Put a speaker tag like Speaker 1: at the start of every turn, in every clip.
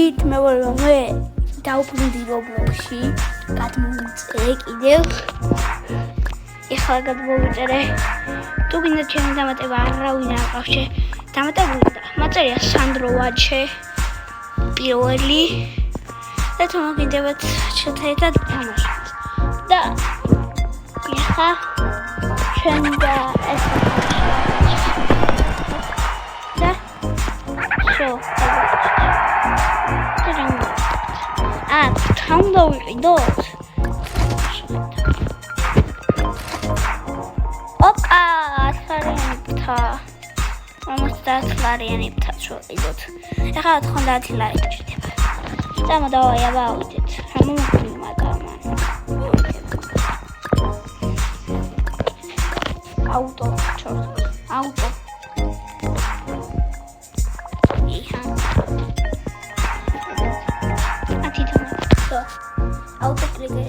Speaker 1: მოგესალმებით, მე ვარ მე დავბრუნდი Roblox-ში, გადმოვიწერე კიდევ. ეხლა გადმოვიწერე. თუ გინდა ჩემი დამატება არავინ არ ყავს, დამატებული და მაწერია სანდრო ვაჩე პირველი და თუ მოგინდებათ ერთად თამაშობთ. და ეხლა ჩვენ და ეს Там идут. Опа, сларенипта. Мамаста сларенипта что идут. Я хочу хондать лайк. Там давай я баудит. Хаму магаман. Auto, черт. Auto. Auto trigger.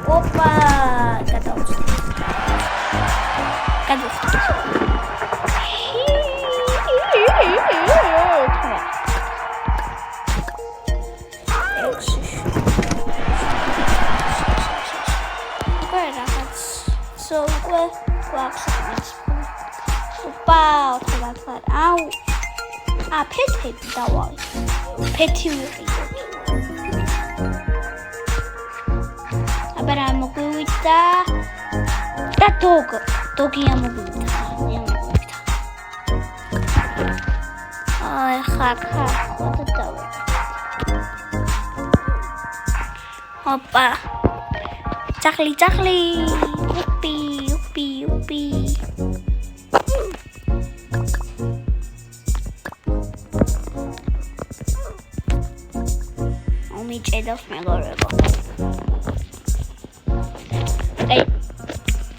Speaker 1: Опа! Готов. Wow, Au. Pet давай. Pet Aber я могу это. Да только я могу это. Ой, вот это вот. Опа. Чахли. Упи. Ჭედავს მეგობრებო.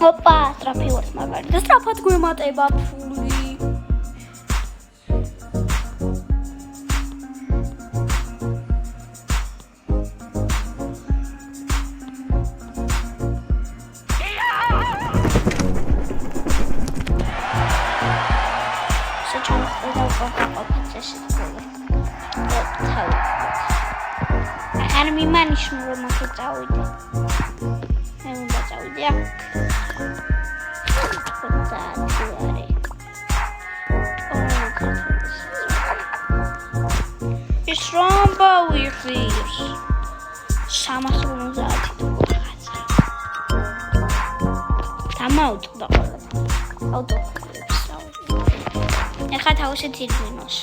Speaker 1: ოპა, სტრაფი ვარ მაგარი. და სტრაფად გვემატება ფული. არ მიმანიშნო რომ ახლა წავიდე. მე უნდა წავიდე აქ. ის რომბა ვიხის. 350 რაღაცა. დამაუტყდა ყველა. აუტო. ეხლა თავში თირგვინოს.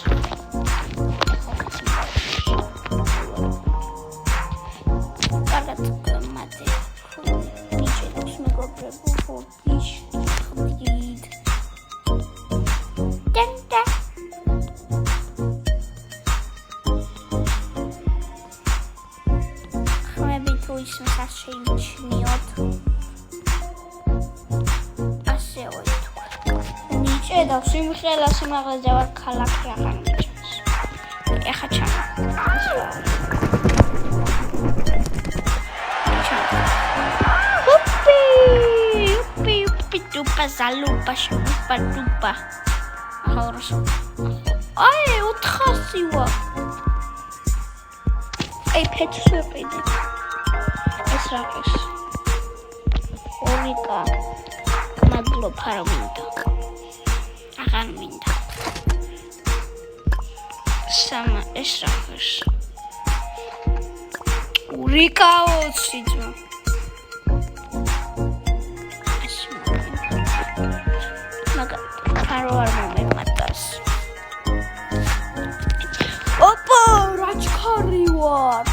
Speaker 1: და სიმღერა სიმაღლეზე ვარ ქალაქი აღარ მიჩანს. ეხა ჩამა. Упи, тупа залупа, шупа. Хорошо. Ай, 400-ია. Эй, петсу пойди. ეს რა ის? ონიკა. მადლობა რა მინდა. აღარ მინდა. სამა ეს რა ის? ურიკაოცი ძმა. არ მომემატას. ოპა, რაჩქარი ვარ.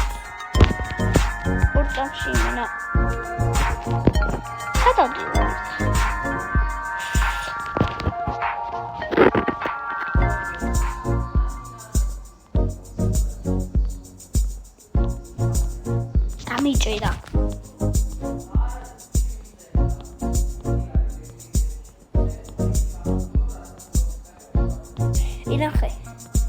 Speaker 1: ორტამში მენა. გადავდივარ. დამიჭირა.